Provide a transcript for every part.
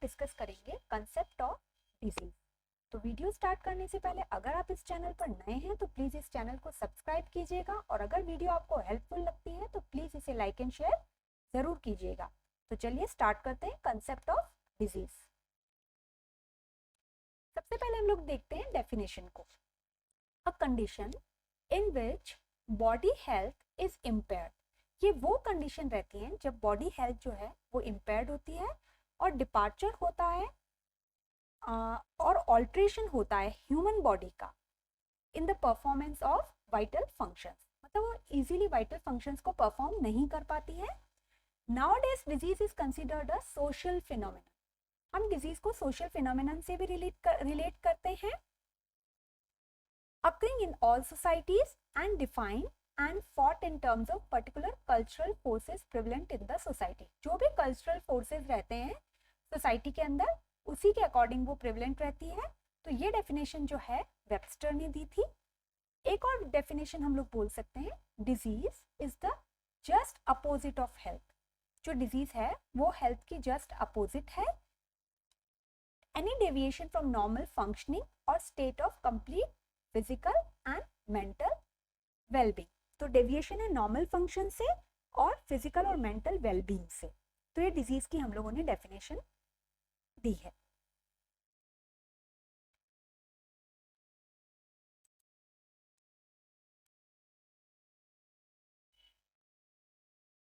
Discuss करेंगे concept of disease. तो video start करने से पहले अगर आप इस चैनल पर नए हैं तो प्लीज इस चैनल को सब्सक्राइब कीजिएगा और अगर वीडियो आपको हेल्पफुल लगती है तो प्लीज इसे लाइक एंड शेयर जरूर कीजिएगा। तो चलिए स्टार्ट करते हैं कंसेप्ट ऑफ डिजीज। सबसे पहले हम लोग देखते हैं डेफिनेशन को। A condition in which body health is impaired. ये वो कंडीशन रहती है जब बॉडी हेल्थ जो है वो इम्पेयर्ड होती है और डिपार्चर होता है और ऑल्ट्रेशन होता है ह्यूमन बॉडी का in the performance of vital functions. मतलब वो इजीली वाइटल फंक्शंस को परफॉर्म नहीं कर पाती है। Nowadays disease is considered a social phenomenon. हम डिजीज को सोशल फिनोमेनन से भी रिलेट करते हैं। occurring in all societies and defined and fought in terms of particular cultural forces prevalent in the society। जो भी cultural forces रहते हैं सोसाइटी के अंदर उसी के अकॉर्डिंग वो प्रिवलेंट रहती है। तो ये डेफिनेशन जो है वेबस्टर ने दी थी। एक और डेफिनेशन हम लोग बोल सकते हैं, disease is the just opposite of health. जो डिजीज है वो हेल्थ की जस्ट अपोजिट है। Any deviation from normal functioning और state of complete physical and mental wellbeing. तो डेविएशन है नॉर्मल फंक्शन से और फिजिकल और मेंटल वेलबींग से। तो ये डिजीज की हम लोगों ने डेफिनेशन दी है।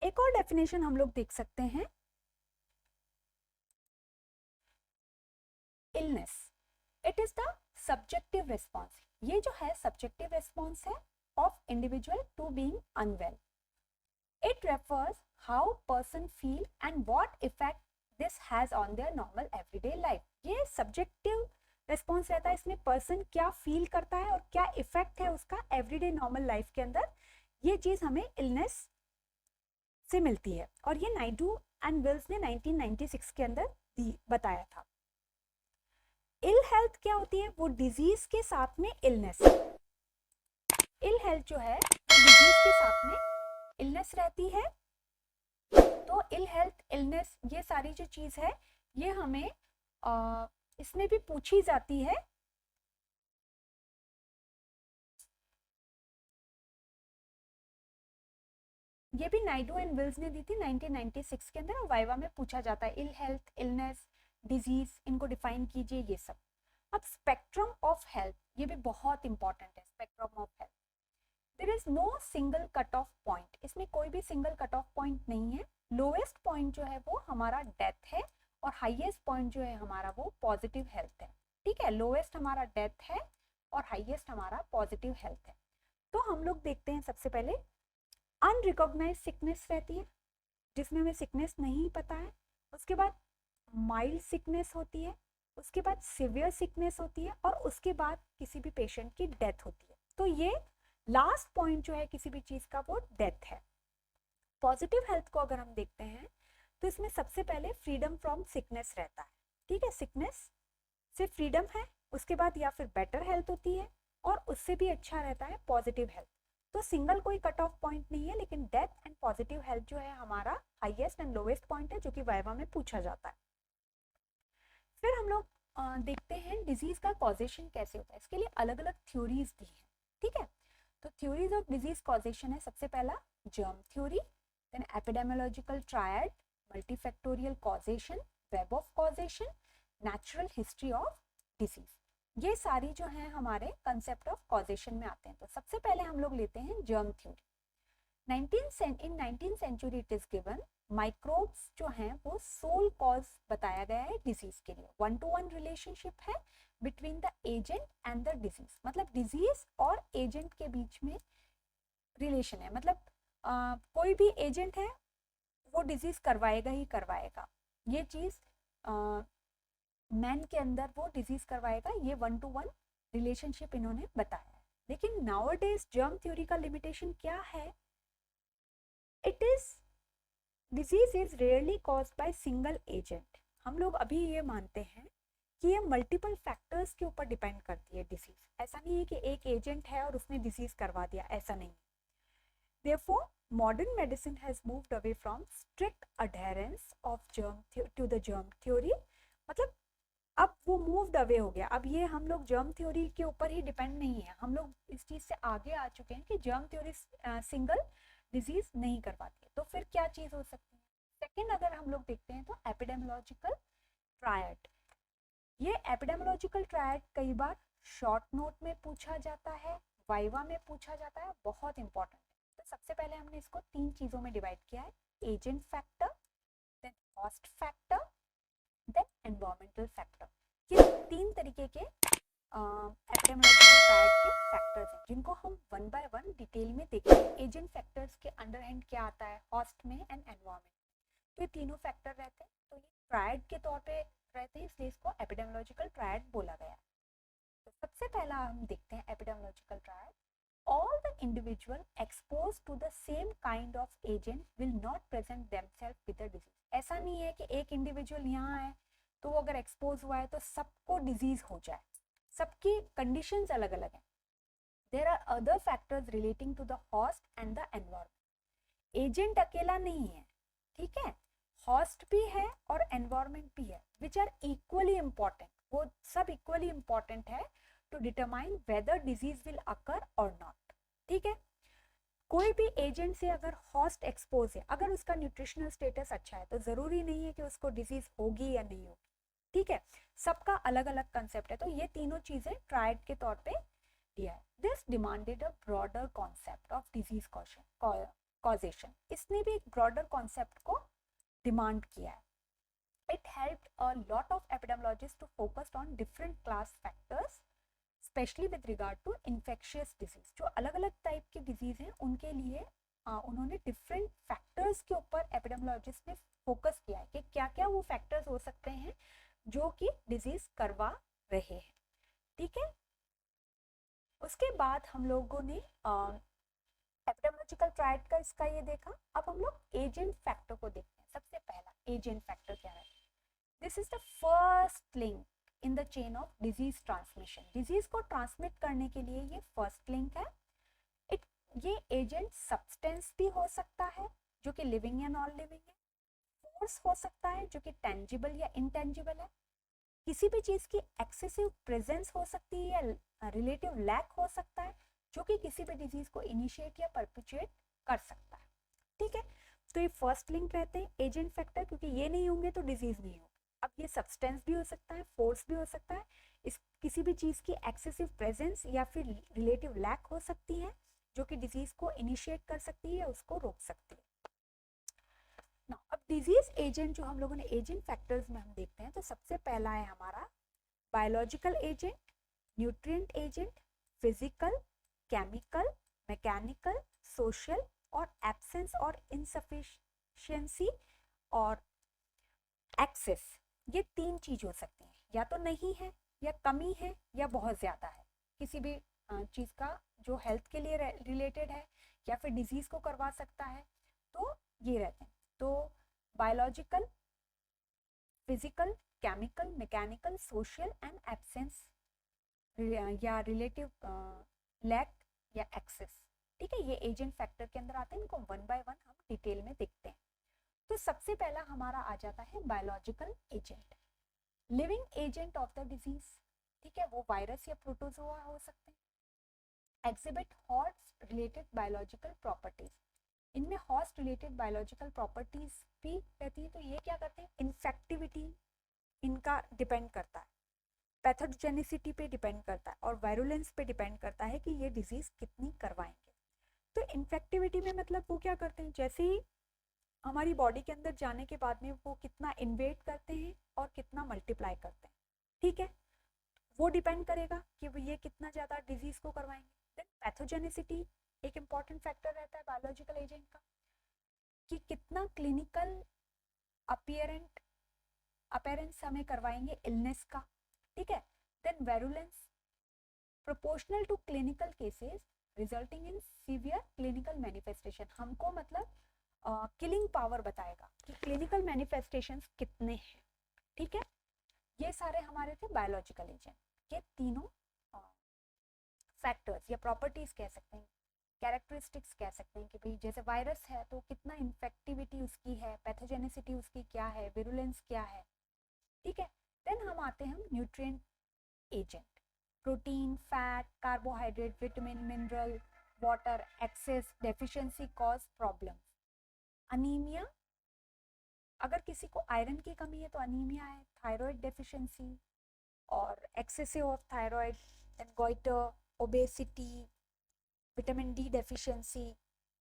एक और डेफिनेशन हम लोग देख सकते हैं, illness it is the subjective response. ये जो है सब्जेक्टिव रिस्पॉन्स है of individual to being unwell. It refers how person feel and what effect this has on their normal everyday life. ये सब्जेक्टिव रिस्पॉन्स रहता है, इसमें पर्सन क्या feel करता है और क्या इफेक्ट है उसका एवरीडे नॉर्मल लाइफ के अंदर। ये चीज हमें इलनेस से मिलती है और ये नायडू एंड विल्स ने 1996 के अंदर बताया था। इल हेल्थ क्या होती है? वो डिजीज के साथ में इलनेस। इल हेल्थ जो है डिजीज के साथ में इलनेस रहती है। तो इल हेल्थ, इलनेस, ये सारी जो चीज है ये हमें इसमें भी पूछी जाती है। ये भी नायडू एंड विल्स ने दी थी 1996 के अंदर और वाइवा में पूछा जाता है इल हेल्थ, इलनेस, डिजीज, इनको डिफाइन कीजिए ये सब। अब स्पेक्ट्रम ऑफ हेल्थ, ये भी बहुत इंपॉर्टेंट है। Spectrum of health, there is no single cut off point. इसमें कोई भी सिंगल कट ऑफ पॉइंट नहीं है। लोएस्ट पॉइंट जो है वो हमारा डेथ है और हाईएस्ट पॉइंट जो है हमारा वो पॉजिटिव हेल्थ है। ठीक है, लोएस्ट हमारा डेथ है और हाईएस्ट हमारा पॉजिटिव हेल्थ है। तो हम लोग देखते हैं सबसे पहले अनरिकॉग्नाइज सिकनेस रहती है जिसमें हमें सिकनेस नहीं पता है। उसके बाद माइल्ड सिकनेस होती है, उसके बाद सिवियर सिकनेस होती है और उसके बाद किसी भी पेशेंट की डेथ होती है। तो ये लास्ट पॉइंट जो है किसी भी चीज का वो डेथ है। पॉजिटिव हेल्थ को अगर हम देखते हैं तो इसमें सबसे पहले फ्रीडम फ्रॉम सिकनेस रहता है। ठीक है, सिकनेस से फ्रीडम है, उसके बाद या फिर बेटर हेल्थ होती है और उससे भी अच्छा रहता है पॉजिटिव हेल्थ। तो सिंगल कोई कट ऑफ पॉइंट नहीं है, लेकिन डेथ एंड पॉजिटिव हेल्थ जो है हमारा हाईएस्ट एंड लोवेस्ट पॉइंट है जो कि वाइवा में पूछा जाता है। फिर हम लोग देखते हैं डिजीज का कॉजेशन कैसे होता है। इसके लिए अलग अलग थ्योरीज दी है। ठीक है, तो थ्योरीज ऑफ डिजीज कॉजेशन है सबसे पहला germ theory, then epidemiological triad, multifactorial causation, web of causation, natural history of disease. ये सारी जो है हमारे कंसेप्ट ऑफ कॉजेशन में आते हैं। तो सबसे पहले हम लोग लेते हैं germ theory. In 19th century it is given microbes जो हैं वो सोल कॉज बताया गया है डिजीज के लिए। 1-to-1 रिलेशनशिप है between the agent and the disease. मतलब डिजीज और एजेंट के बीच में रिलेशन है। मतलब कोई भी एजेंट है वो डिजीज करवाएगा ही करवाएगा। ये चीज मैन के अंदर वो डिजीज करवाएगा, ये 1-to-1 रिलेशनशिप इन्होंने बताया है। लेकिन नाउअडेज जर्म थ्योरी का लिमिटेशन क्या है? It is disease is rarely caused by single agent. हम लोग अभी ये मानते हैं कि ये मल्टीपल फैक्टर्स के ऊपर डिपेंड करती है डिजीज। ऐसा नहीं है कि एक एजेंट है और उसने डिजीज करवा दिया, ऐसा नहीं। Therefore, modern medicine has moved away from strict adherence of to the germ theory मतलब अब वो मूव्ड अवे हो गया। अब ये हम लोग जर्म थ्योरी के ऊपर ही डिपेंड नहीं है, हम लोग इस चीज से आगे आ चुके हैं कि जर्म थ्योरी सिंगल डिजीज नहीं करवाती है। तो फिर क्या चीज हो सकती है? सेकेंड अगर हम लोग देखते हैं तो एपिडेमियोलॉजिकल ट्रायड। ये एपिडेमियोलॉजिकल ट्रायड कई बार शॉर्ट नोट में पूछा जाता है, वाइवा में पूछा जाता है, बहुत इंपॉर्टेंट है। तो सबसे पहले हमने इसको 3 चीजों में डिवाइड किया है, agent factor, then host factor, then environmental factor. ये 3 तरीके के एपिडेमियोलॉजिकल ट्रायड के फैक्टर्स हैं जिनको हम वन बाय वन डिटेल में देखेंगे। एजेंट फैक्टर्स के अंडर हैंड क्या आता है, होस्ट में एंड एनवायरमेंट। तो ये तीनों फैक्टर रहते हैं, तो ये ट्रायड के तौर पे रहते हैं, इसलिए इसको एपिडेमियोलॉजिकल ट्रायड बोला गया है। तो सबसे पहला हम देखते हैं epidemiological triad. All the individual exposed to the same kind of agent will not present themselves with the disease. ऐसा नहीं है कि एक इंडिविजुअल यहाँ है तो वो अगर एक्सपोज हुआ है तो सबको डिजीज हो जाए, सबकी कंडीशंस अलग अलग हैं। There are other factors relating to the host and the environment. Agent अकेला नहीं है, ठीक है, होस्ट भी है और एनवायरमेंट भी है, विच आर इक्वली इंपॉर्टेंट। वो सब इक्वली इंपॉर्टेंट है to determine whether disease will occur और नॉट। ठीक है, कोई भी एजेंट से अगर होस्ट एक्सपोज है, अगर उसका न्यूट्रिशनल स्टेटस अच्छा है तो जरूरी नहीं है कि उसको डिजीज होगी या नहीं होगी। ठीक है, सबका अलग अलग कंसेप्ट है। तो ये तीनों चीजें ट्रायड के तौर पे दिया है। This demanded a broader concept of disease causation. इसने भी एक ब्रॉडर कॉन्सेप्ट को डिमांड किया है। It helped a lot of epidemiologists to focus on different class factors, especially with regard to infectious disease. जो अलग अलग टाइप के डिजीज हैं उनके लिए उन्होंने डिफरेंट फैक्टर्स के ऊपर एपिडेमियोलॉजिस्ट ने फोकस किया है कि क्या क्या वो फैक्टर्स हो सकते हैं जो कि डिजीज करवा रहे हैं। ठीक है, उसके बाद हम लोगों ने एपिडेमियोलॉजिकल ट्रायड का इसका ये देखा। अब हम लोग एजेंट फैक्टर को देखते हैं। सबसे पहला एजेंट फैक्टर क्या है? This is the first link in the chain of disease transmission. Disease को ट्रांसमिट करने के लिए ये फर्स्ट लिंक है। ये एजेंट सब्सटेंस भी हो सकता है जो कि लिविंग या नॉन लिविंग है, फोर्स हो सकता है जो कि टेंजिबल या इनटेंजिबल है, किसी भी चीज की एक्सेसिव प्रेजेंस हो सकती है या रिलेटिव लैक हो सकता है जो कि किसी भी डिजीज को इनिशिएट या परपिचुएट कर सकता है। ठीक है, तो ये फर्स्ट लिंक रहते हैं एजेंट फैक्टर, क्योंकि ये नहीं होंगे तो डिजीज नहीं होगी। अब ये सब्सटेंस भी हो सकता है, फोर्स भी हो सकता है, इस किसी भी चीज की एक्सेसिव प्रेजेंस या फिर रिलेटिव लैक हो सकती है जो कि डिजीज को इनिशिएट कर सकती है या उसको रोक सकती है। ना, अब डिजीज एजेंट जो हम लोगों ने एजेंट फैक्टर्स में हम देखते हैं, तो सबसे पहला है हमारा biological agent, nutrient agent, physical, chemical, mechanical, social और एब्सेंस और इनसफिशिएंसी और एक्सेस। ये 3 चीज हो सकती हैं, या तो नहीं है या कमी है या बहुत ज्यादा है किसी भी चीज का जो हेल्थ के लिए रिलेटेड है या फिर डिजीज को करवा सकता है। तो ये रहते हैं। तो biological, physical, chemical, mechanical, social and absence या रिलेटिव लैक या एक्सेस। ठीक है, ये एजेंट फैक्टर के अंदर आते हैं, इनको वन बाय वन हम डिटेल में देखते हैं। तो सबसे पहला हमारा आ जाता है biological agent, living agent of the disease. ठीक है, वो वायरस या प्रोटोजोआ हो सकते हैं। Exhibit host related biological properties, इनमें हॉस्ट रिलेटेड बायोलॉजिकल प्रॉपर्टीज भी रहती है। तो ये क्या करते हैं, इन्फेक्टिविटी इनका डिपेंड करता है, पैथोजेनिसिटी पे डिपेंड करता है और वायरुलेंस पे डिपेंड करता है कि ये डिजीज कितनी करवाएंगे। तो इन्फेक्टिविटी में मतलब वो क्या करते हैं, जैसे ही हमारी बॉडी के अंदर जाने के बाद में वो कितना इन्वेट करते हैं और कितना मल्टीप्लाई करते हैं। ठीक है, वो डिपेंड करेगा कि वो ये कितना ज्यादा डिजीज को करवाएंगे। देन पैथोजेनिसिटी एक इंपॉर्टेंट फैक्टर रहता है बायोलॉजिकल एजेंट का, कि कितना क्लिनिकल अपीयरेंस हमें करवाएंगे इलनेस का। ठीक है, then virulence proportional to clinical cases resulting in severe clinical manifestation, हमको मतलब किलिंग पावर बताएगा कि क्लिनिकल मैनिफेस्टेशंस कितने हैं। ठीक है, ये सारे हमारे थे बायोलॉजिकल एजेंट। ये तीनों फैक्टर्स या प्रॉपर्टीज कह सकते हैं, कैरेक्टरिस्टिक्स कह सकते हैं कि भाई जैसे वायरस है तो कितना इन्फेक्टिविटी उसकी है, पैथोजेनिसिटी उसकी क्या है, विरुलेंस क्या है। ठीक है, देन हम आते हैं nutrient agent, protein, fat, carbohydrate, vitamin, mineral, water excess deficiency cause problem. Anaemia, अगर किसी को आयरन की कमी है तो अनीमिया है, थायराइड डेफिशिएंसी और excessive of thyroid, then goitre, obesity, vitamin D deficiency.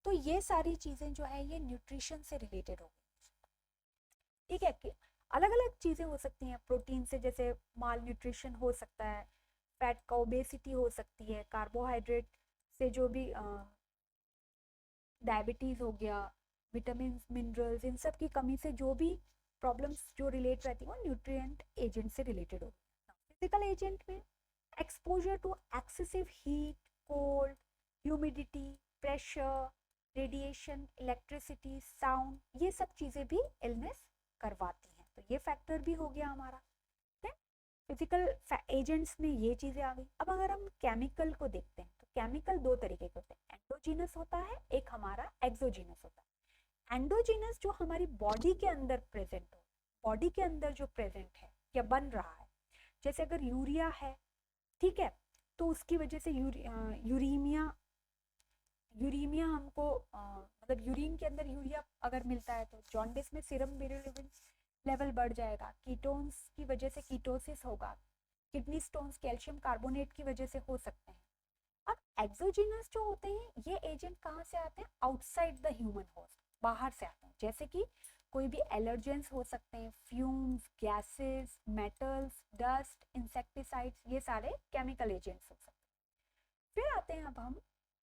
तो ये सारी चीजें जो है ये न्यूट्रिशन से रिलेटेड हो गई, ठीक है। कि अलग अलग चीजें हो सकती हैं, प्रोटीन से जैसे माल न्यूट्रिशन हो सकता है, फैट का ओबेसिटी हो सकती है, कार्बोहाइड्रेट से जो भी डायबिटीज हो गया, विटामिन मिनरल्स, इन सब की कमी से जो भी प्रॉब्लम्स जो रिलेट रहती है वो न्यूट्रिएंट एजेंट से रिलेटेड हो। फिजिकल एजेंट में exposure to excessive heat, cold, humidity, pressure, radiation, electricity, sound, ये सब चीजें भी इलनेस करवाती हैं। तो ये फैक्टर भी हो गया हमारा। फिजिकल एजेंट्स में ये चीजें आ गई। अब अगर हम केमिकल को देखते हैं तो केमिकल दो तरीके के होते हैं, एंडोजीनस होता है, एक हमारा एक्सोजीनस होता है। एंडोजीनस जो हमारी बॉडी के अंदर प्रेजेंट हो, बॉडी के अंदर जो प्रेजेंट है या बन रहा है, जैसे अगर यूरिया है, ठीक है, तो उसकी वजह से यूरीमिया, यूरीमिया हमको मतलब यूरिन के अंदर यूरिया अगर मिलता है तो जॉन्डिस में सीरम बिलिरुबिन लेवल बढ़ जाएगा, कीटोन्स की वजह से कीटोसिस होगा, किडनी स्टोन्स कैल्शियम कार्बोनेट की वजह से हो सकते हैं। अब एक्सोजीनस जो होते हैं ये एजेंट कहाँ से आते हैं, आउटसाइड द ह्यूमन होस्ट, बाहर से आते हैं, जैसे कि कोई भी एलर्जेंस हो सकते हैं, fumes, gases, metals, dust, insecticides, ये सारे केमिकल एजेंट्स हो सकते हैं। फिर आते हैं अब हम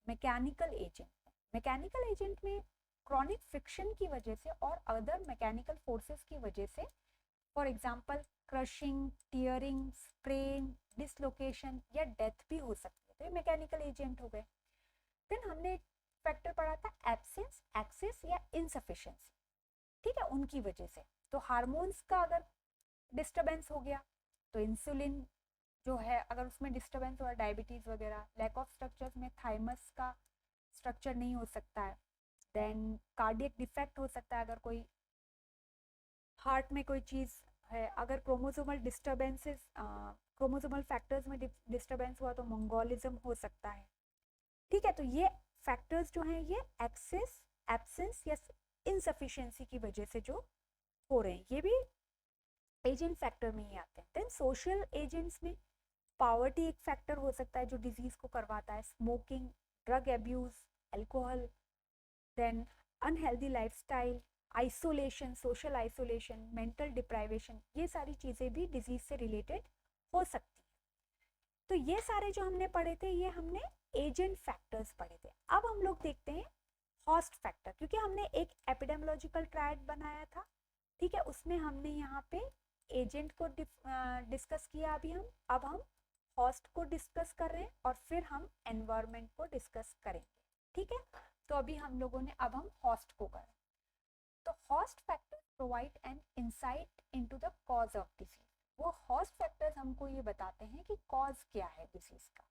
मैकेनिकल एजेंट में। मैकेनिकल एजेंट में क्रॉनिक फ्रिक्शन की वजह से और अदर मैकेनिकल फोर्सेस की वजह से, for example crushing, tearing, sprain, dislocation या डेथ भी हो सकती है, तो ये मैकेनिकल एजेंट हो गए। फिर हमने एक फैक्टर पढ़ा था एब्सेंस, एक्सेस या इनसफिशिएंसी, ठीक है, उनकी वजह से। तो हार्मोन्स का अगर डिस्टरबेंस हो गया तो इंसुलिन जो है अगर उसमें डिस्टरबेंस हुआ, डायबिटीज वगैरह, लैक ऑफ स्ट्रक्चर्स में थाइमस का स्ट्रक्चर नहीं हो सकता है, देन कार्डियक डिफेक्ट हो सकता है, अगर कोई हार्ट में कोई चीज़ है, अगर क्रोमोसोमल डिस्टरबेंसेस, क्रोमोसोमल फैक्टर्स में डिस्टरबेंस हुआ तो मंगोलिज्म हो सकता है, ठीक है। तो ये फैक्टर्स जो हैं ये एक्सेस, एब्सेंस या इनसफिशिएंसी की वजह से जो हो रहे हैं ये भी एजेंट फैक्टर में ही आते हैं। देन सोशल एजेंट्स में पॉवर्टी एक फैक्टर हो सकता है जो डिजीज को करवाता है, smoking, drug abuse, alcohol, then unhealthy lifestyle, isolation, social isolation, mental deprivation, ये सारी चीज़ें भी डिजीज से रिलेटेड हो सकती है। तो ये सारे जो हमने पढ़े थे ये हमने एजेंट फैक्टर्स पढ़े थे। अब हम लोग देखते हैं हॉस्ट फैक्टर, क्योंकि हमने एक एपिडेमोलॉजिकल ट्रायड बनाया था, ठीक है, उसमें हमने यहाँ पे एजेंट को डिस्कस किया। अभी हम अब हम हॉस्ट को डिस्कस कर रहे हैं और फिर हम एनवायरनमेंट को डिस्कस करेंगे, ठीक है। तो अभी हम लोगों ने अब हम हॉस्ट को करें। तो host factors provide an insight into the cause of disease. वो हॉस्ट फैक्टर्स हमको ये बताते हैं कि कॉज क्या है डिसीज का।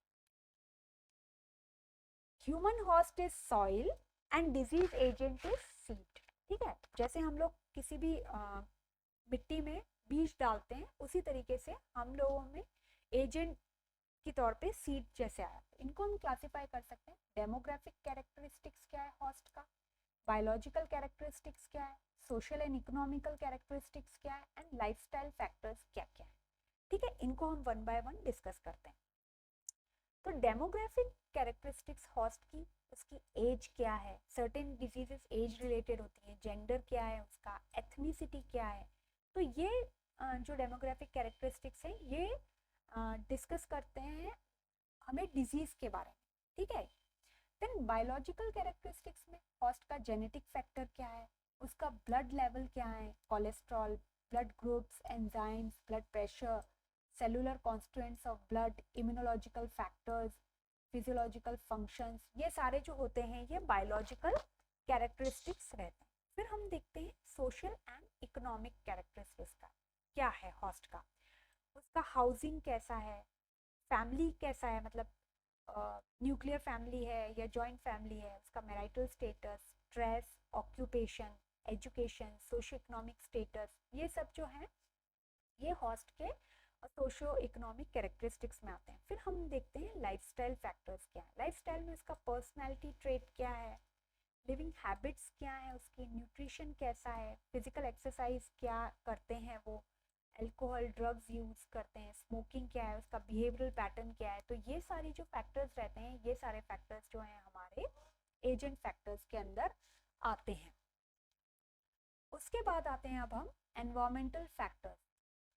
Human host is soil and disease agent is seed, ठीक है। जैसे हम लोग किसी भी मिट्टी में बीज डालते हैं उसी तरीके से हम लोगों में एजेंट के तौर पे सीड जैसे आया। इनको हम क्लासिफाई कर सकते हैं, डेमोग्राफिक कैरेक्टरिस्टिक्स क्या है हॉस्ट का, बायोलॉजिकल कैरेक्टरिस्टिक्स क्या है, सोशल एंड इकोनॉमिकल कैरेक्टरिस्टिक्स क्या है, एंड लाइफस्टाइल फैक्टर्स क्या क्या है, ठीक है। इनको हम वन बाय वन डिस्कस करते हैं। तो डेमोग्राफिक कैरेक्टरिस्टिक्स हॉस्ट की, उसकी एज क्या है, सर्टेन डिजीजेस एज रिलेटेड होती हैं, जेंडर क्या है उसका, एथनिसिटी क्या है, तो ये जो डेमोग्राफिक कैरेक्टरिस्टिक्स हैं ये डिस्कस करते हैं हमें डिजीज के बारे में, ठीक है। देन बायोलॉजिकल कैरेक्टरिस्टिक्स में हॉस्ट का जेनेटिक फैक्टर क्या है, उसका ब्लड लेवल क्या है, cholesterol, blood groups, enzymes, blood pressure, cellular constituents of blood, immunological factors, physiological functions, ये सारे जो होते हैं ये बायोलॉजिकल कैरेक्टरिस्टिक्स रहते हैं। फिर हम देखते हैं सोशल एंड इकोनॉमिक कैरेक्टरिस्टिक्स का क्या है हॉस्ट का, उसका हाउसिंग कैसा है, फैमिली कैसा है, मतलब न्यूक्लियर फैमिली है या जॉइंट फैमिली है, उसका marital status, stress, occupation, education, socio economic status, ये सब जो है ये होस्ट के सोशियो इकोनॉमिक कैरेक्टरिस्टिक्स में आते हैं। फिर हम देखते हैं लाइफस्टाइल फैक्टर्स क्या है। लाइफस्टाइल में उसका पर्सनैलिटी ट्रेट क्या है, लिविंग हैबिट्स क्या है, उसकी न्यूट्रिशन कैसा है, फिजिकल एक्सरसाइज क्या करते हैं वो, अल्कोहल ड्रग्स यूज करते हैं, स्मोकिंग क्या है, उसका बिहेवियरल पैटर्न क्या है। तो ये सारी जो फैक्टर्स रहते हैं, ये सारे फैक्टर्स जो हैं हमारे एजेंट फैक्टर्स के अंदर आते हैं। उसके बाद आते हैं अब हम एनवायरमेंटल फैक्टर्स।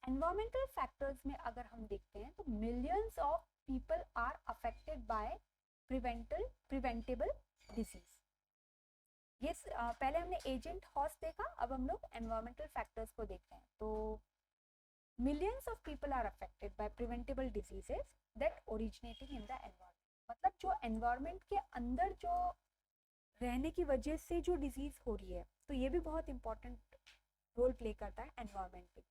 एनवायरमेंटल फैक्टर्स में अगर हम देखते हैं तो millions of people are affected by preventable disease. ये पहले हमने एजेंट हॉस्ट देखा, अब हम लोग एनवायरमेंटल फैक्टर्स को देखते हैं। तो millions of people are affected by preventable diseases that originating in the environment. मतलब जो एनवायरमेंट के अंदर जो रहने की वजह से जो डिजीज हो रही है, तो ये भी बहुत इंपॉर्टेंट रोल प्ले करता है एनवायरमेंट पे।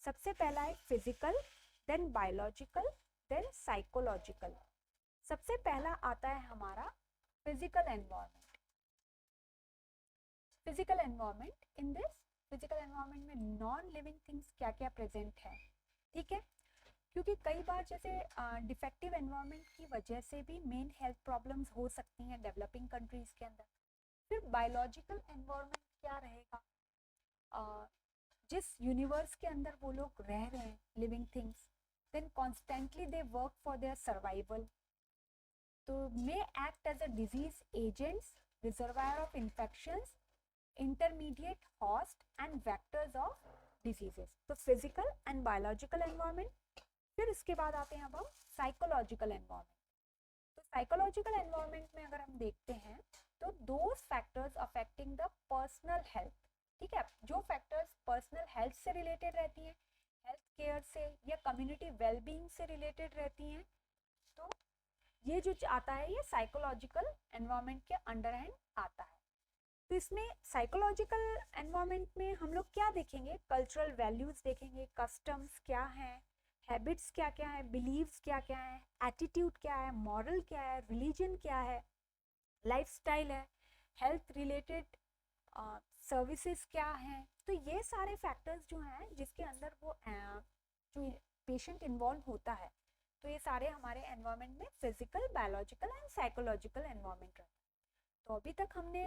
सबसे पहला है physical, then biological, then psychological. सबसे पहला आता है हमारा physical environment. Physical environment, in this physical environment में नॉन लिविंग थिंग्स क्या क्या प्रेजेंट है, ठीक है। क्योंकि कई बार जैसे डिफेक्टिव एनवायरमेंट की वजह से भी मेन हेल्थ प्रॉब्लम्स हो सकती हैं डेवलपिंग कंट्रीज के अंदर। फिर बायोलॉजिकल एनवायरमेंट क्या रहेगा, जिस यूनिवर्स के अंदर वो लोग रह रहे हैं living things, then constantly they work for their survival, तो may act as a disease agents, reservoir of infections, intermediate host and vectors of diseases। तो physical and biological environment। फिर इसके बाद आते हैं अब हम psychological environment। तो psychological environment में अगर हम देखते हैं तो those factors affecting the personal health, ठीक है, जो factors personal health से related रहती हैं, health care से या community well-being से related रहती हैं, तो ये जो आता है ये psychological environment के अंडर हैंड आता है। तो इसमें साइकोलॉजिकल एनवायरनमेंट में हम लोग क्या देखेंगे, कल्चरल वैल्यूज देखेंगे, कस्टम्स क्या हैं, हैबिट्स क्या क्या है, बिलीव्स क्या क्या है, एटीट्यूड क्या है, मॉरल क्या है, रिलीजन क्या है, लाइफस्टाइल है, हेल्थ रिलेटेड सर्विसेज क्या हैं। तो ये सारे फैक्टर्स जो हैं जिसके अंदर वो जो पेशेंट इन्वॉल्व होता है, तो ये सारे हमारे एनवायरनमेंट में physical, biological and psychological environment रहता है। तो अभी तक हमने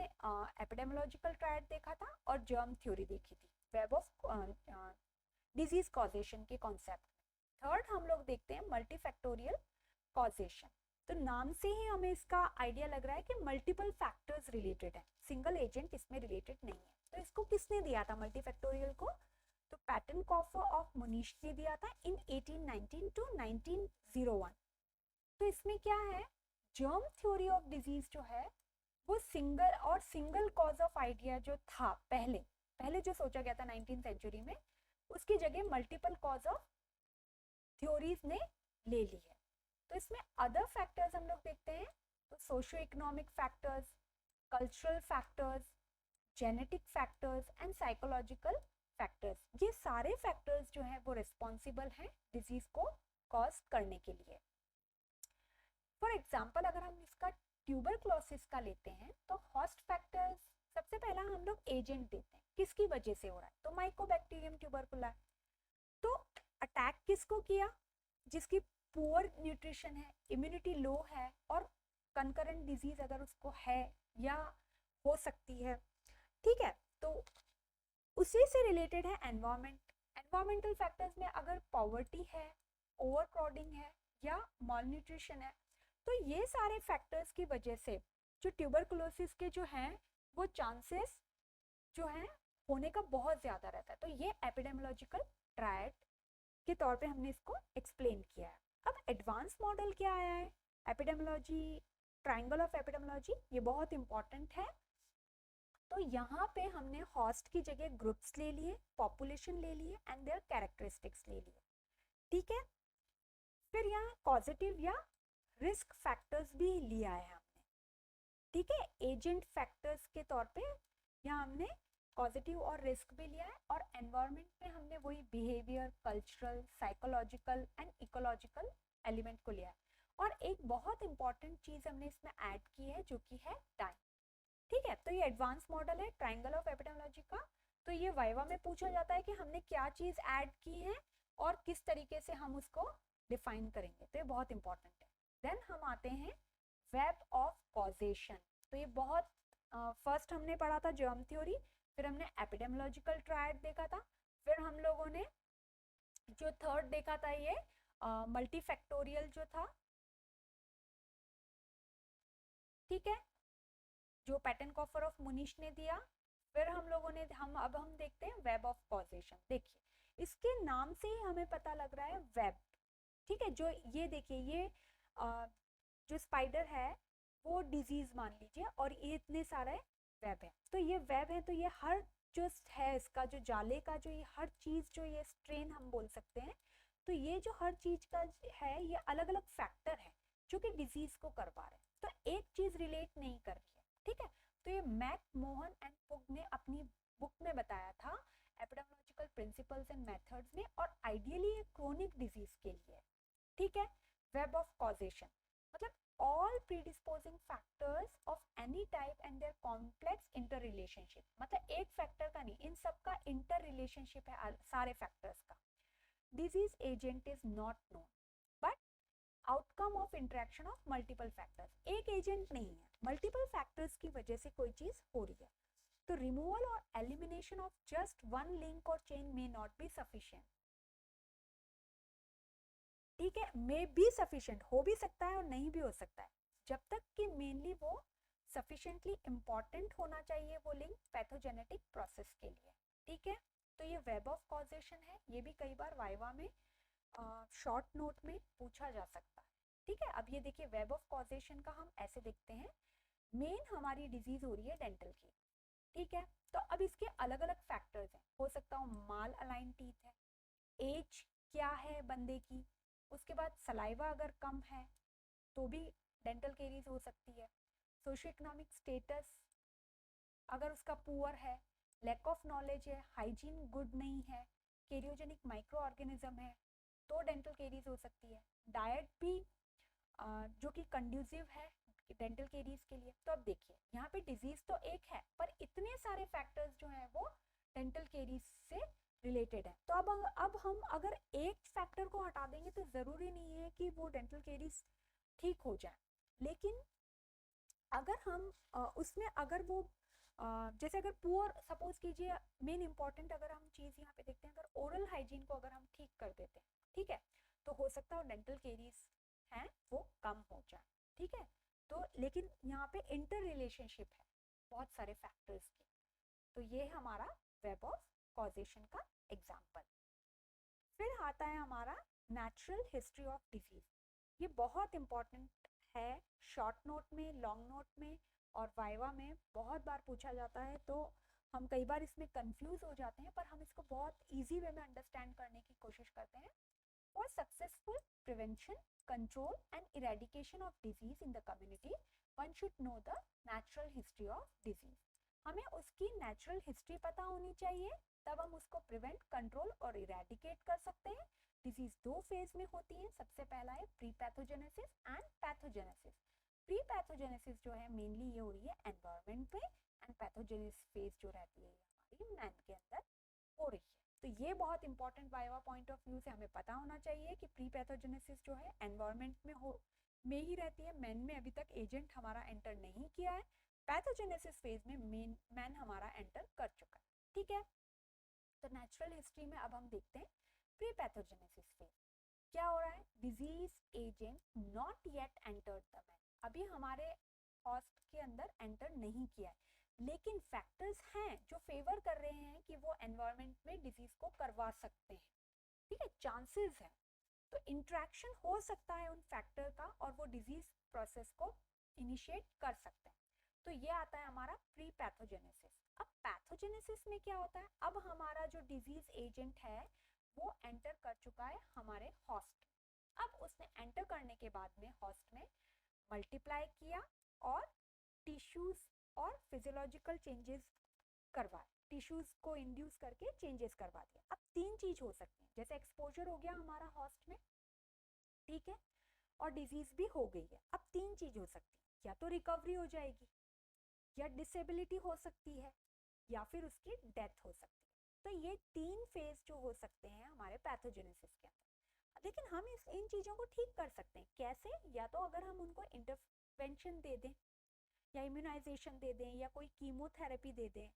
एपिडेमियोलॉजिकल ट्रायड देखा था और जर्म थ्योरी देखी थी, वेब ऑफ डिजीज कॉजेशन के कॉन्सेप्ट में। थर्ड हम लोग देखते हैं मल्टीफैक्टोरियल कॉजेशन। तो नाम से ही हमें इसका आइडिया लग रहा है कि मल्टीपल फैक्टर्स रिलेटेड है, सिंगल एजेंट इसमें रिलेटेड नहीं है। तो इसको किसने दिया था मल्टीफैक्टोरियल को, तो पैटर्न कॉफर ऑफ मुनीश ने दिया था इन 1819 टू 1901। तो इसमें क्या है, जर्म थ्योरी ऑफ डिजीज जो है वो सिंगल कॉज ऑफ आइडिया जो था पहले जो सोचा गया था 19th सेंचुरी में, उसकी जगह मल्टीपल कॉज ऑफ थ्योरीज ने ले ली है। तो इसमें अदर फैक्टर्स हम लोग देखते हैं, तो socio economic factors, cultural factors, genetic factors and psychological factors. ये सारे फैक्टर्स जो हैं वो रिस्पॉन्सिबल हैं डिजीज को कॉज करने के लिए। फॉर एग्जाम्पल अगर हम इसका ट्यूबरक्लोसिस का लेते हैं तो होस्ट फैक्टर्स सबसे पहला हम लोग एजेंट देते हैं, किसकी वजह से हो रहा है, तो माइकोबैक्टीरियम ट्यूबरकुला। तो अटैक किसको किया, जिसकी पुअर न्यूट्रिशन है, इम्यूनिटी लो है और कंकरेंट डिजीज अगर उसको है या हो सकती है, ठीक है। तो उसी से रिलेटेड है एनवायरमेंट। एनवायरमेंटल फैक्टर्स में अगर पॉवर्टी है, ओवर क्राउडिंग है या मॉलन्यूट्रिशन है, तो ये सारे फैक्टर्स की वजह से जो ट्यूबरकुलोसिस के जो हैं वो चांसेस जो हैं होने का बहुत ज़्यादा रहता है। तो ये एपिडेमियोलॉजिकल ट्रायड के तौर पे हमने इसको एक्सप्लेन किया है। अब एडवांस मॉडल क्या आया है, एपिडेमियोलॉजी, ट्रायंगल ऑफ एपिडेमियोलॉजी, ये बहुत इंपॉर्टेंट है। तो यहाँ पे हमने हॉस्ट की जगह ग्रुप्स ले लिए, पॉपुलेशन ले लिए एंड देयर कैरेक्टरिस्टिक्स ले लिए, ठीक है। फिर यहाँ पॉजिटिव या रिस्क फैक्टर्स भी लिया है हमने, ठीक है, एजेंट फैक्टर्स के तौर पे यहाँ हमने पॉजिटिव और रिस्क भी लिया है। और एनवायरनमेंट में हमने वही behaviour, cultural, psychological and ecological element को लिया है। और एक बहुत इंपॉर्टेंट चीज हमने इसमें ऐड की है जो कि है टाइम, ठीक है। तो ये एडवांस मॉडल है ट्रायंगल ऑफ एपिडेमियोलॉजी का। तो ये वाइवा में पूछा जाता है कि हमने क्या चीज ऐड की है और किस तरीके से हम उसको डिफाइन करेंगे, तो ये बहुत इंपॉर्टेंट है। देन हम आते हैं वेब ऑफ कॉजेशन। तो ये बहुत फर्स्ट हमने पढ़ा था जर्म थ्योरी, फिर हमने एपिडेमियोलॉजिकल ट्रायड देखा था, फिर हम लोगों ने जो थर्ड देखा था ये मल्टीफैक्टोरियल जो था, ठीक है, जो पैटर्न कॉफर ऑफ मुनिश ने दिया। फिर हम लोगों ने अब हम देखते हैं वेब ऑफ कॉजेशन। देखिए इसके नाम से ही हमें पता लग रहा है वेब, ठीक है। जो ये देखिए ये जो स्पाइडर है वो डिजीज मान लीजिए और ये इतने सारे वेब है, तो ये वेब है, तो ये हर जो है इसका जो जाले का जो ये हर चीज जो ये स्ट्रेन हम बोल सकते हैं, तो ये जो हर चीज का है ये अलग अलग फैक्टर है जो कि डिजीज को करवा रहे हैं, तो एक चीज रिलेट नहीं कर रही है, ठीक है। तो ये मैक मोहन एंड पुग ने अपनी बुक में बताया था एपिडेमियोलॉजिकल प्रिंसिपल्स एंड मेथड्स में, और आइडियली ये क्रोनिक डिजीज के लिए है, ठीक है। वेब ऑफ कॉजेशन मतलब all predisposing factors of any type and their complex interrelationship, मतलब एक फैक्टर का नहीं, इन सब का इंटर रिलेशनशिप है सारे फैक्टर्स का। Disease agent is not known but outcome of interaction of multiple factors, एक एजेंट नहीं है, मल्टीपल फैक्टर्स की वजह से कोई चीज हो रही है। तो रिमूवल और elimination of just one link और chain may not be sufficient, ठीक है, मे बी सफिशिएंट हो भी सकता है और नहीं भी हो सकता है, जब तक कि मेनली वो सफिशिएंटली इंपॉर्टेंट होना चाहिए वो लिंक पैथोजेनेटिक प्रोसेस के लिए, ठीक है। तो ये वेब ऑफ कॉजेशन है, ये भी कई बार वाइवा में शॉर्ट नोट में पूछा जा सकता है, ठीक है। अब ये देखिए वेब ऑफ कॉजेशन का हम ऐसे देखते हैं, मेन हमारी डिजीज हो रही है डेंटल की, ठीक है। तो अब इसके अलग अलग फैक्टर्स हैं, हो सकता हो माल अलाइन टीथ है, एज क्या है बंदे की, उसके बाद सलाइवा अगर कम है तो भी डेंटल केरीज हो सकती है, सोशियो इकोनॉमिक स्टेटस अगर उसका पुअर है, लैक ऑफ नॉलेज है, हाइजीन गुड नहीं है, केरियोजेनिक माइक्रो ऑर्गेनिज्म है तो डेंटल केरीज हो सकती है, डाइट भी जो कि कंड्यूसिव है डेंटल केरीज के लिए। तो अब देखिए यहाँ पे डिजीज तो एक है पर इतने सारे फैक्टर्स जो हैं वो डेंटल केरीज से रिलेटेड है, तो अब हम अगर एक फैक्टर को हटा देंगे तो जरूरी नहीं है कि वो डेंटल केरीज ठीक हो जाए, लेकिन अगर हम उसमें अगर वो जैसे अगर पुअर सपोज कीजिए, मेन इंपॉर्टेंट अगर हम चीज यहाँ पे देखते हैं, अगर ओरल हाइजीन को अगर हम ठीक कर देते हैं, ठीक है, तो हो सकता है डेंटल केरीज हैं वो कम हो जाए, ठीक है। तो लेकिन यहाँ पे इंटर रिलेशनशिप है बहुत सारे फैक्टर्स की, तो ये हमारा वेब ऑफ कॉजेशन का एग्जाम्पल। फिर आता है हमारा नेचुरल हिस्ट्री ऑफ डिजीज, ये बहुत इंपॉर्टेंट है, शॉर्ट नोट में, लॉन्ग नोट में और वाइवा में बहुत बार पूछा जाता है, तो हम कई बार इसमें कंफ्यूज हो जाते हैं, पर हम इसको बहुत इजी वे में अंडरस्टैंड करने की कोशिश करते हैं। For successful prevention, control and eradication of disease in the community one should know the natural history of disease, हमें उसकी नेचुरल हिस्ट्री पता होनी चाहिए, तब हम उसको प्रिवेंट, कंट्रोल और इरेडिकेट कर सकते हैं। डिजीज दो फेज में होती है, सबसे पहला है pre pathogenesis and pathogenesis. Pre pathogenesis जो है मेनली ये हो रही है एनवायरनमेंट में, एंड पैथोजेनेसिस फेज जो रहती है हमारी मैन के अंदर हो रही है। तो ये बहुत important viva point of view से हमें पता होना चाहिए कि प्री पैथोजेनेसिस जो है एनवायरनमेंट में ही रहती है, मैन में अभी तक एजेंट हमारा एंटर नहीं किया है, पैथोजेनेसिस फेज में मैन हमारा एंटर कर चुका है, ठीक है। तो नेचुरल हिस्ट्री में अब हम देखते हैं प्री पैथोजेनेसिस फेज क्या हो रहा है, disease agent not yet entered the man, अभी हमारे हॉस्ट के अंदर एंटर नहीं किया है, लेकिन फैक्टर्स हैं जो फेवर कर रहे हैं कि वो एनवायरनमेंट में डिजीज को करवा सकते हैं, ठीक है, चांसेस है, तो इंट्रैक्शन हो सकता है उन फैक्टर का और वो डिजीज प्रोसेस को इनिशिएट कर सकते हैं। तो ये आता है हमारा प्री पैथोजेनेसिस। अब पैथोजेनेसिस में क्या होता है, अब हमारा जो डिजीज एजेंट है वो एंटर कर चुका है हमारे हॉस्ट, अब उसने एंटर करने के बाद में हॉस्ट में मल्टीप्लाई किया और टिश्यूज और फिजियोलॉजिकल चेंजेस करवाए, टिश्यूज को इंड्यूस करके चेंजेस करवा दिया। अब तीन चीज हो सकती है, जैसे एक्सपोजर हो गया हमारा हॉस्ट में, ठीक है, और डिजीज भी हो गई है, अब तीन चीज हो सकती है, या तो रिकवरी हो जाएगी, या डिसेबिलिटी हो सकती है, या फिर उसकी डेथ हो सकती है। तो ये 3 फेज जो हो सकते हैं हमारे पैथोजेनेसिस के अंदर, लेकिन हम इन चीज़ों को ठीक कर सकते हैं कैसे? या तो अगर हम उनको इंटरवेंशन दे दें या इम्यूनाइजेशन दे दें या कोई कीमोथेरेपी दे दें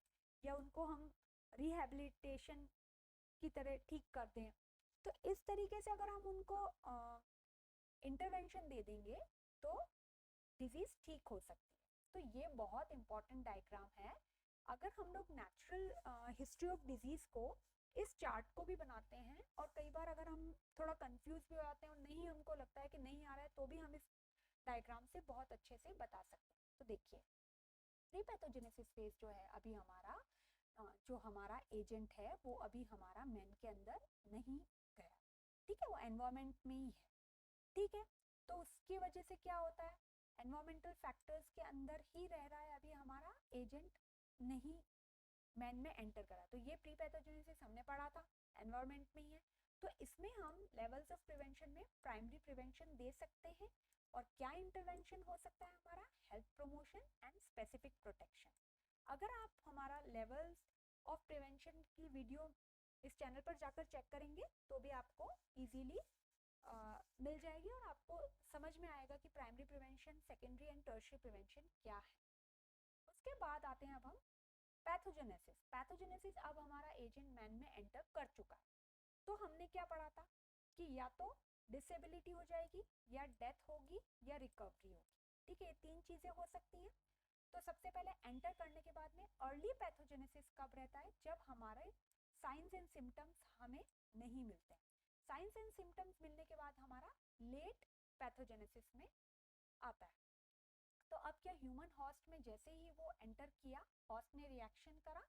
या उनको हम रिहैबिलिटेशन की तरह ठीक कर दें, तो इस तरीके से अगर हम उनको इंटरवेंशन दे देंगे तो डिजीज ठीक हो सकती है। तो ये बहुत इंपॉर्टेंट डायग्राम है। अगर हम लोग नेचुरल हिस्ट्री ऑफ डिजीज को इस चार्ट को भी बनाते हैं और कई बार अगर हम थोड़ा कंफ्यूज भी हो जाते हैं और नहीं हमको लगता है कि नहीं आ रहा है, तो भी हम इस डायग्राम से बहुत अच्छे से बता सकते हैं। तो देखिए प्री पैथोजेनेसिस फेज जो है अभी हमारा जो हमारा एजेंट है वो अभी हमारा मैन के अंदर नहीं गया, ठीक है, वो एनवायरमेंट में ही है, ठीक है। तो उसकी वजह से क्या होता है, एनवायरमेंटल फैक्टर्स के अंदर ही रह रहा है अभी हमारा एजेंट, नहीं मैन में एंटर करा। तो ये प्री पैथोजेनेसिस हमने पढ़ा था, एनवायरमेंट में ही है। तो इसमें हम लेवल्स ऑफ प्रिवेंशन में प्राइमरी प्रिवेंशन दे सकते हैं और क्या इंटरवेंशन हो सकता है हमारा, health promotion and specific protection. अगर आप हमारा लेवल्स ऑफ प्रिवेंशन की वीडियो इस चैनल पर जाकर चेक करेंगे तो भी आपको इजीली मिल जाएगी और आपको समझ में आएगा कि primary prevention, secondary and tertiary prevention क्या है। उसके बाद आते हैं अब हम पैथोजेनेसिस। पैथोजेनेसिस अब हमारा एजेंट मैन में एंटर कर चुका है। तो हमने क्या पढ़ा था कि या तो डिसेबिलिटी हो जाएगी या डेथ होगी या रिकवरी होगी, ठीक है, ये 3 चीजें हो सकती हैं। तो सबसे पहले एंटर करने के बाद में अर्ली पैथोजेनेसिस कब रहता है, जब हमारे साइंस एंड सिम्टम्स हमें नहीं मिलते। साइंस एंड सिम्टम्स मिलने के बाद हमारा लेट पैथोजेनेसिस में आता है। तो अब क्या, ह्यूमन हॉस्ट में जैसे ही वो एंटर किया, हॉस्ट ने रिएक्शन करा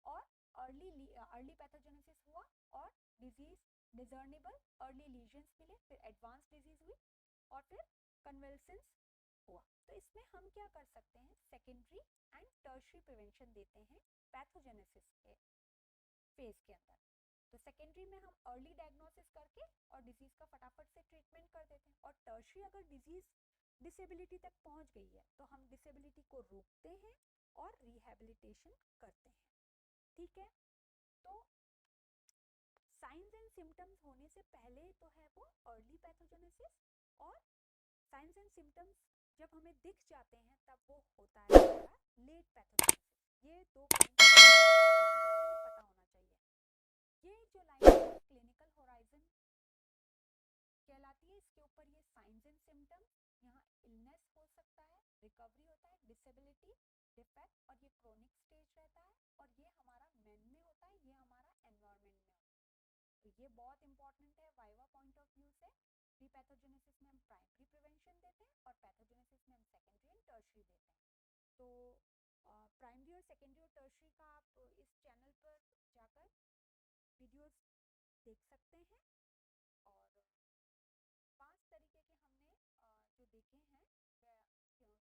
और अर्ली पैथोजेनेसिस हुआ और डिजीज डिसर्नेबल अर्ली लीजन्स मिले, फिर एडवांस डिजीज हुई और फिर कन्वल्सेंस हुआ। तो इसमें हम क्या कर सकते हैं, सेकेंडरी एंड टर्शियरी प्रिवेंशन देते हैं पैथोजेनेसिस के फेज के अंदर। तो सेकेंडरी में हम अर्ली डायग्नोसिस करके और डिजीज का फटाफट से ट्रीटमेंट कर देते हैं, और टर्शियरी अगर डिजीज डिसेबिलिटी तक पहुंच गई है तो हम डिसेबिलिटी को रोकते हैं और रिहैबिलिटेशन करते हैं, ठीक है। तो साइंस एंड सिम्टम्स होने से पहले तो है वो अर्ली पैथोजेनेसिस, और साइंस एंड सिम्टम्स जब हमें दिख जाते हैं तब वो होता है हमारा लेट पैथोजेनेसिस। ये 2 पॉइंट पता होना चाहिए। ये जो लाइन क्लिनिकल होराइजन कहलाती है, इसके ऊपर ये साइंस एंड सिम्टम्स, यहाँ इलनेस हो सकता है, रिकवरी होता है, डिसेबिलिटी, डिफेक्ट, और ये क्रोनिक स्टेज रहता है, और ये हमारा मैन में होता है, ये हमारा एनवायरमेंट में होता है। तो ये बहुत इंपॉर्टेंट है वाइवा पॉइंट ऑफ व्यू से। प्री पैथोजेनेसिस में हम प्राइमरी प्रिवेंशन देते हैं और पैथोजेनेसिस में हम सेकेंडरी एंड टर्शियरी देते हैं। तो प्राइमरी और सेकेंडरी और टर्शियरी का आप इस चैनल पर जाकर वीडियोस देख सकते हैं, और 5 तरीके के हमने जो देखे हैं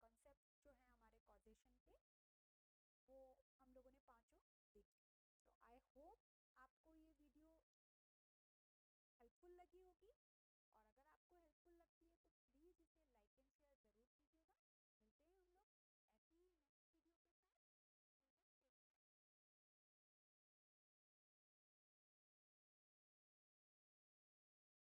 कॉन्सेप्ट जो है हमारे कॉजेशन के, वो हम लोगों ने पांचों देखे। तो आई होप आपको ये वीडियो हेल्पफुल लगी होगी।